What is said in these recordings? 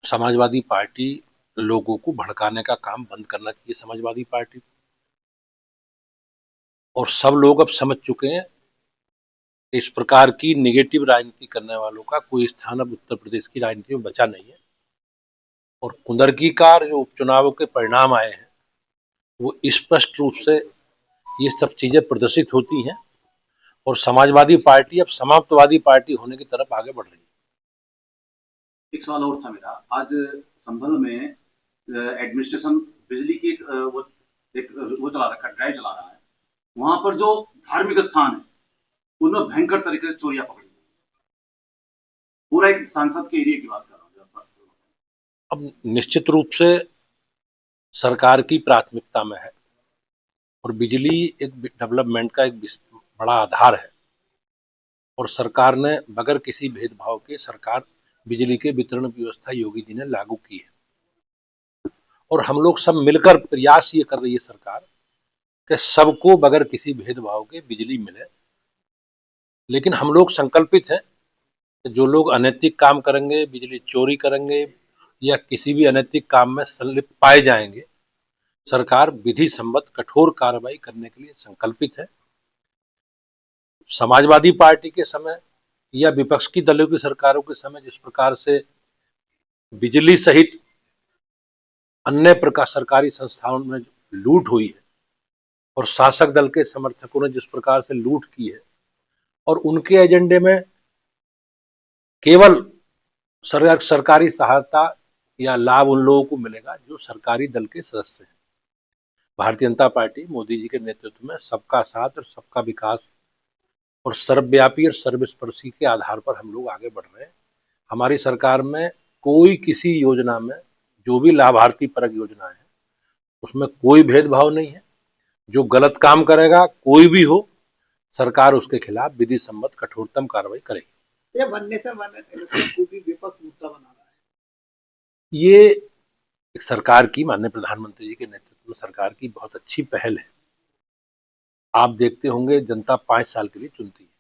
Samajwadi party लोगों को भड़काने का काम बंद करना चाहिए समाजवादी पार्टी। और सब लोग अब समझ चुके हैं इस प्रकार की नेगेटिव राजनीति करने वालों का कोई स्थान अब उत्तर प्रदेश की राजनीति में बचा नहीं है। और कुंदरकीकार जो उपचुनावों के परिणाम आए हैं वो स्पष्ट रूप से ये सब चीजें प्रदर्शित होती हैं और समाजवादी पार्टी अब समाप्तवादी पार्टी होने की तरफ आगे बढ़ रही है। एक सवाल और था मेरा, आज संभल में एडमिनिस्ट्रेशन बिजली की वो चला रखा, ड्राइव चला रहा है। वहां पर जो धार्मिक स्थान है उनमें भयंकर तरीके से चोरियां पकड़ी। पूरा एक सांसद के एरिया की बात कर रहा हूँ। अब निश्चित रूप से सरकार की प्राथमिकता में है और बिजली एक डेवलपमेंट का एक बड़ा आधार है और सरकार ने बगैर किसी भेदभाव के सरकार बिजली के वितरण व्यवस्था योगी जी ने लागू की है। और हम लोग सब मिलकर प्रयास ये कर रही है सरकार कि सबको बगैर किसी भेदभाव के बिजली मिले। लेकिन हम लोग संकल्पित हैं कि जो लोग अनैतिक काम करेंगे, बिजली चोरी करेंगे या किसी भी अनैतिक काम में संलिप्त पाए जाएंगे, सरकार विधि सम्मत कठोर कार्रवाई करने के लिए संकल्पित है। समाजवादी पार्टी के समय या विपक्ष की दलों की सरकारों के समय जिस प्रकार से बिजली सहित अन्य प्रकार सरकारी संस्थाओं में लूट हुई है और शासक दल के समर्थकों ने जिस प्रकार से लूट की है और उनके एजेंडे में केवल सरकारी सहायता या लाभ उन लोगों को मिलेगा जो सरकारी दल के सदस्य हैं। भारतीय जनता पार्टी मोदी जी के नेतृत्व में सबका साथ और सबका विकास और सर्वव्यापी और सर्वस्पर्शी के आधार पर हम लोग आगे बढ़ रहे हैं। हमारी सरकार में कोई किसी योजना में जो भी लाभार्थी परक योजना है उसमें कोई भेदभाव नहीं है। जो गलत काम करेगा कोई भी हो, सरकार उसके खिलाफ विधि सम्मत कठोरतम कार्रवाई करेगी। ये बनने से विपक्ष मुद्दा बना रहा है। ये एक सरकार की, माननीय प्रधानमंत्री जी के नेतृत्व में सरकार की बहुत अच्छी पहल है। आप देखते होंगे जनता 5 साल के लिए चुनती है,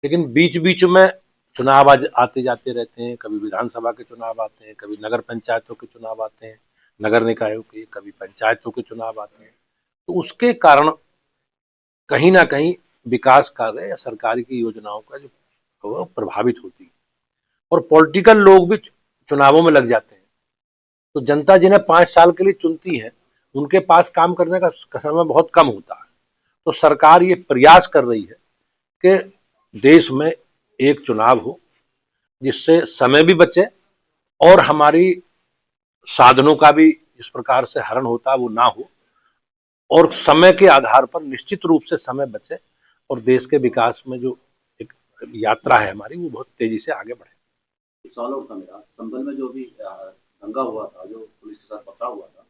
लेकिन बीच बीच में चुनाव आते जाते रहते हैं। कभी विधानसभा के चुनाव आते हैं, कभी नगर पंचायतों के चुनाव आते हैं, नगर निकायों के, कभी पंचायतों के चुनाव आते हैं। तो उसके कारण कहीं ना कहीं विकास कार्य या सरकार की योजनाओं का जो प्रभावित होती है और पॉलिटिकल लोग भी चुनावों में लग जाते हैं। तो जनता जिन्हें 5 साल के लिए चुनती है उनके पास काम करने का समय बहुत कम होता है। तो सरकार ये प्रयास कर रही है कि देश में एक चुनाव हो जिससे समय भी बचे और हमारी साधनों का भी जिस प्रकार से हरण होता है वो ना हो और समय के आधार पर निश्चित रूप से समय बचे और देश के विकास में जो एक यात्रा है हमारी वो बहुत तेजी से आगे बढ़े। एक सवाल और था मेरा, संभल में जो भी दंगा हुआ था, जो पुलिस के साथ पथराव हुआ था,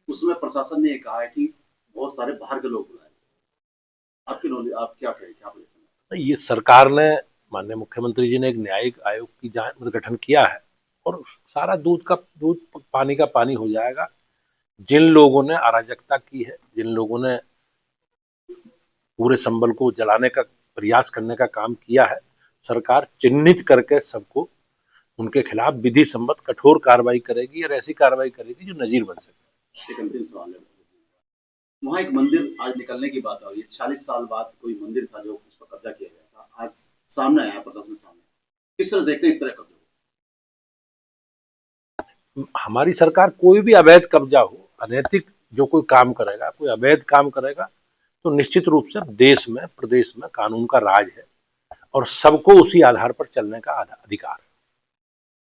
उसमें प्रशासन ने कहा है कि बहुत सारे बाहर के लोग बुलाए। आपकी नॉलेज, आप क्या कहें, क्या बोले? ये सरकार ने, माननीय मुख्यमंत्री जी ने एक न्यायिक आयोग की जांच गठन किया है और सारा दूध पानी का पानी हो जाएगा। जिन लोगों ने अराजकता की है, जिन लोगों ने पूरे संभल को जलाने का प्रयास करने का काम किया है, सरकार चिन्हित करके सबको उनके खिलाफ विधि सम्मत कठोर कार्रवाई करेगी और ऐसी कार्रवाई करेगी जो नजीर बन सके। एक अंतिम सवाल है, वहाँ एक मंदिर आज निकलने की बात आ रही है। 40 साल बाद कोई मंदिर था जो उस पर कब्जा किया गया था, आज सामने आया प्रशासन सामने। किस तरह देखते हैं इस तरह कब्जा? हमारी सरकार कोई भी अवैध कब्जा हो, अनैतिक जो कोई काम करेगा, कोई अवैध काम करेगा तो निश्चित रूप से देश में, प्रदेश में कानून का राज है और सबको उसी आधार पर चलने का अधिकार है।